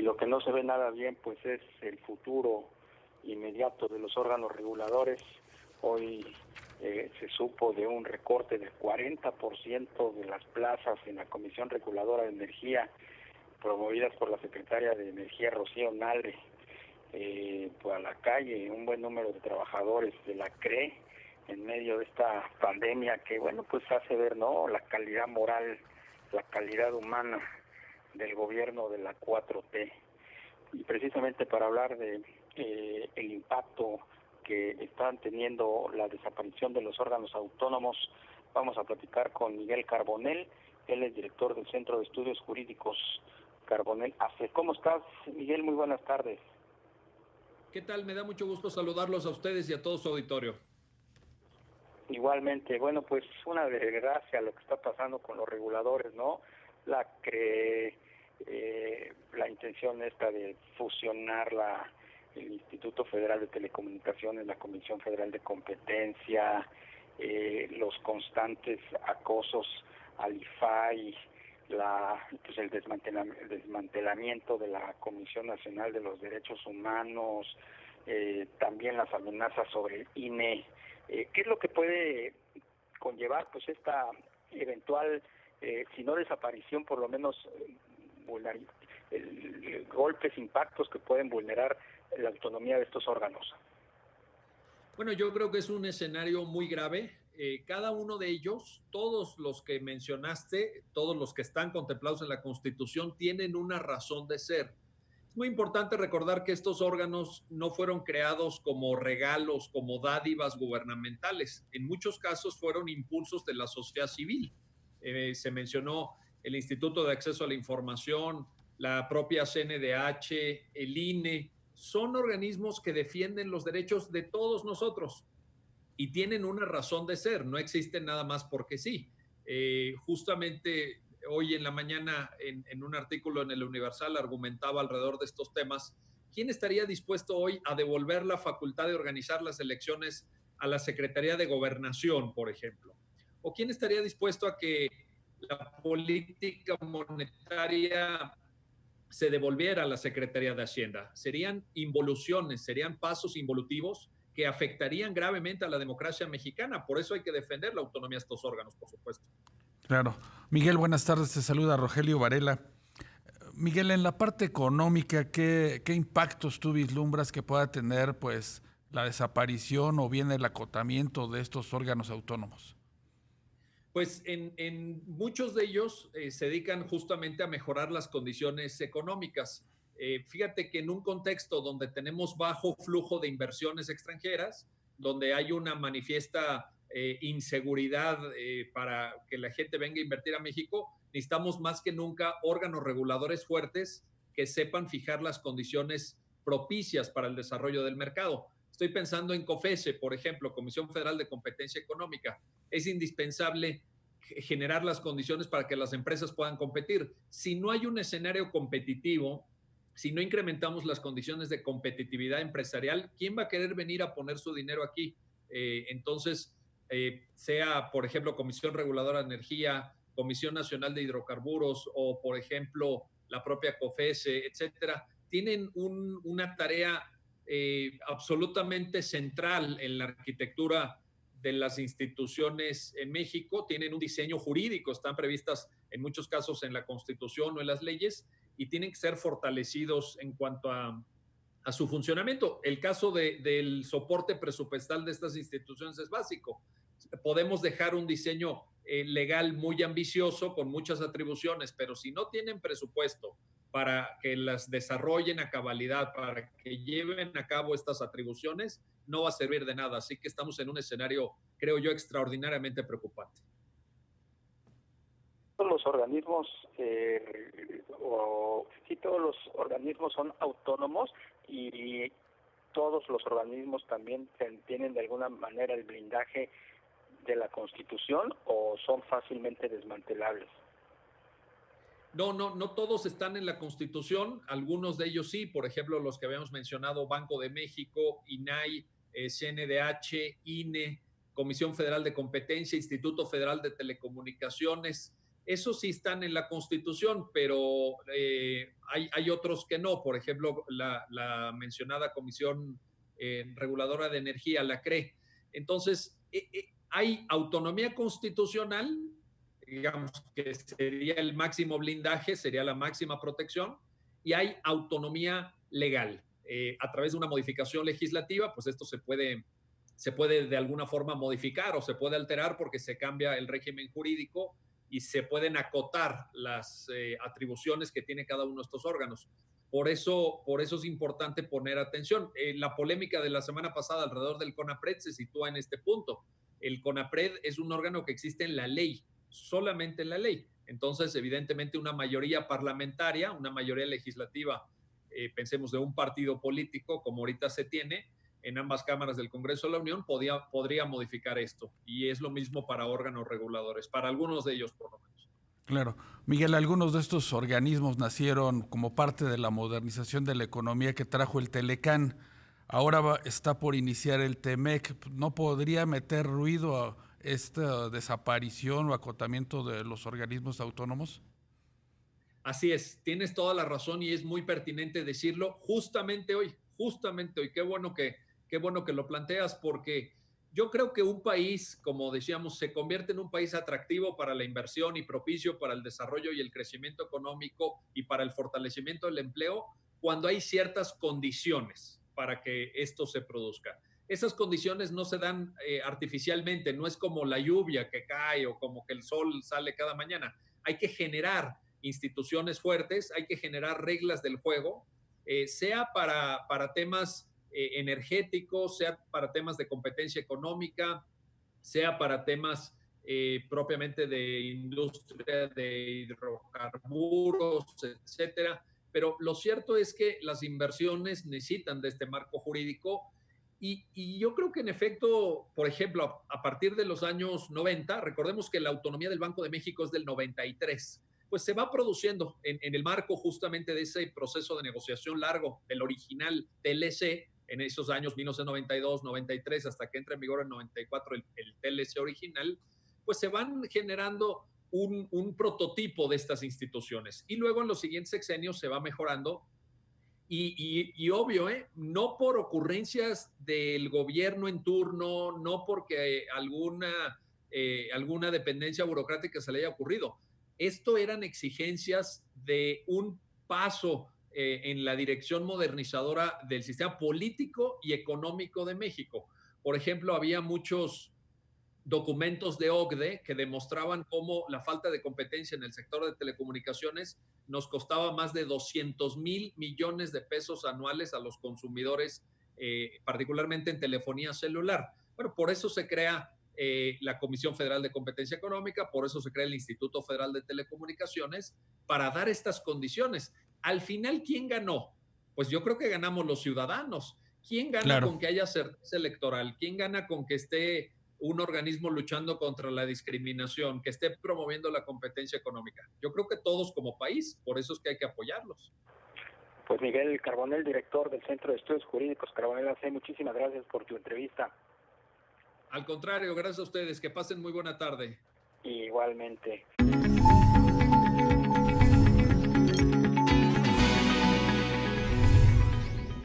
lo que no se ve nada bien pues es el futuro inmediato de los órganos reguladores. Hoy se supo de un recorte del 40% de las plazas en la Comisión Reguladora de Energía, promovidas por la secretaria de Energía, Rocío Nale, pues a la calle, un buen número de trabajadores de la CRE, en medio de esta pandemia que, bueno, pues hace ver, ¿no?, la calidad moral, la calidad humana del gobierno de la 4T. Y precisamente para hablar de el impacto que están teniendo la desaparición de los órganos autónomos, vamos a platicar con Miguel Carbonell. Él es director del Centro de Estudios Jurídicos Carbonell ACE. ¿Cómo estás, Miguel? Muy buenas tardes. ¿Qué tal? Me da mucho gusto saludarlos a ustedes y a todo su auditorio. Igualmente, bueno, pues una desgracia lo que está pasando con los reguladores, ¿no? La intención esta de fusionar el Instituto Federal de Telecomunicaciones, la Comisión Federal de Competencia, los constantes acosos al IFAI, pues el desmantelamiento de la Comisión Nacional de los Derechos Humanos, también las amenazas sobre el INE. ¿Qué es lo que puede conllevar pues esta eventual, si no desaparición, por lo menos golpes, impactos que pueden vulnerar la autonomía de estos órganos? Bueno, yo creo que es un escenario muy grave. Cada uno de ellos, todos los que mencionaste, todos los que están contemplados en la Constitución, tienen una razón de ser. Es muy importante recordar que estos órganos no fueron creados como regalos, como dádivas gubernamentales. En muchos casos fueron impulsos de la sociedad civil. Se mencionó el Instituto de Acceso a la Información, la propia CNDH, el INE. Son organismos que defienden los derechos de todos nosotros y tienen una razón de ser, no existen nada más porque sí. Justamente hoy en la mañana, en un artículo en el Universal, argumentaba alrededor de estos temas, ¿quién estaría dispuesto hoy a devolver la facultad de organizar las elecciones a la Secretaría de Gobernación, por ejemplo? ¿O quién estaría dispuesto a que la política monetaria se devolviera a la Secretaría de Hacienda? Serían involuciones, serían pasos involutivos que afectarían gravemente a la democracia mexicana. Por eso hay que defender la autonomía de estos órganos, por supuesto. Claro. Miguel, buenas tardes. Te saluda Rogelio Varela. Miguel, en la parte económica, ¿qué impactos tú vislumbras que pueda tener pues la desaparición o bien el acotamiento de estos órganos autónomos? Pues en muchos de ellos se dedican justamente a mejorar las condiciones económicas. Fíjate que en un contexto donde tenemos bajo flujo de inversiones extranjeras, donde hay una manifiesta inseguridad para que la gente venga a invertir a México, necesitamos más que nunca órganos reguladores fuertes que sepan fijar las condiciones propicias para el desarrollo del mercado. Estoy pensando en COFESE, por ejemplo, Comisión Federal de Competencia Económica. Es indispensable generar las condiciones para que las empresas puedan competir. Si no hay un escenario competitivo, si no incrementamos las condiciones de competitividad empresarial, ¿quién va a querer venir a poner su dinero aquí? Entonces, sea, por ejemplo, Comisión Reguladora de Energía, Comisión Nacional de Hidrocarburos o, por ejemplo, la propia COFESE, etcétera, tienen una tarea absolutamente central en la arquitectura de las instituciones en México, tienen un diseño jurídico, están previstas en muchos casos en la Constitución o en las leyes y tienen que ser fortalecidos en cuanto a su funcionamiento. El caso del soporte presupuestal de estas instituciones es básico. Podemos dejar un diseño legal muy ambicioso con muchas atribuciones, pero si no tienen presupuesto para que las desarrollen a cabalidad, para que lleven a cabo estas atribuciones, no va a servir de nada. Así que estamos en un escenario, creo yo, extraordinariamente preocupante. Todos los organismos, todos los organismos son autónomos y todos los organismos también tienen de alguna manera el blindaje de la Constitución o son fácilmente desmantelables. No todos están en la Constitución, algunos de ellos sí, por ejemplo, los que habíamos mencionado, Banco de México, INAI, CNDH, INE, Comisión Federal de Competencia, Instituto Federal de Telecomunicaciones, esos sí están en la Constitución, pero hay otros que no. Por ejemplo, la mencionada Comisión Reguladora de Energía, la CRE. Entonces, hay autonomía constitucional, digamos que sería el máximo blindaje, sería la máxima protección, y hay autonomía legal. A través de una modificación legislativa, pues esto se puede de alguna forma modificar o se puede alterar porque se cambia el régimen jurídico y se pueden acotar las atribuciones que tiene cada uno de estos órganos. Por eso es importante poner atención. La polémica de la semana pasada alrededor del CONAPRED se sitúa en este punto. El CONAPRED es un órgano que existe en la ley, solamente en la ley. Entonces, evidentemente, una mayoría parlamentaria, una mayoría legislativa, pensemos de un partido político, como ahorita se tiene en ambas cámaras del Congreso de la Unión, podría modificar esto. Y es lo mismo para órganos reguladores, para algunos de ellos por lo menos. Claro. Miguel, algunos de estos organismos nacieron como parte de la modernización de la economía que trajo el Telecán. Ahora está por iniciar el TEMEC. ¿No podría meter ruido a esta desaparición o acotamiento de los organismos autónomos? Así es, tienes toda la razón y es muy pertinente decirlo justamente hoy. Qué bueno que lo planteas, porque yo creo que un país, como decíamos, se convierte en un país atractivo para la inversión y propicio para el desarrollo y el crecimiento económico y para el fortalecimiento del empleo cuando hay ciertas condiciones para que esto se produzca. Esas condiciones no se dan artificialmente, no es como la lluvia que cae o como que el sol sale cada mañana. Hay que generar instituciones fuertes, hay que generar reglas del juego, sea para temas energéticos, sea para temas de competencia económica, sea para temas propiamente de industria de hidrocarburos, etcétera. Pero lo cierto es que las inversiones necesitan de este marco jurídico y yo creo que en efecto, por ejemplo, a partir de los años 90, recordemos que la autonomía del Banco de México es del 93, pues se va produciendo en el marco justamente de ese proceso de negociación largo del original TLC, en esos años 1992, 93, hasta que entra en vigor en 94 el TLC original, pues se van generando un prototipo de estas instituciones. Y luego en los siguientes sexenios se va mejorando y obvio, no por ocurrencias del gobierno en turno, no porque alguna dependencia burocrática se le haya ocurrido. Esto eran exigencias de un paso en la dirección modernizadora del sistema político y económico de México. Por ejemplo, había muchos documentos de OCDE que demostraban cómo la falta de competencia en el sector de telecomunicaciones nos costaba más de 200,000 millones de pesos anuales a los consumidores, particularmente en telefonía celular. Bueno, por eso se crea la Comisión Federal de Competencia Económica, por eso se crea el Instituto Federal de Telecomunicaciones, para dar estas condiciones. Al final, ¿quién ganó? Pues yo creo que ganamos los ciudadanos. ¿Quién gana con que haya certeza electoral? ¿Quién gana con que esté un organismo luchando contra la discriminación, que esté promoviendo la competencia económica? Yo creo que todos como país, por eso es que hay que apoyarlos. Pues Miguel Carbonell, director del Centro de Estudios Jurídicos Carbonell AC, muchísimas gracias por tu entrevista. Al contrario, gracias a ustedes, que pasen muy buena tarde. Igualmente.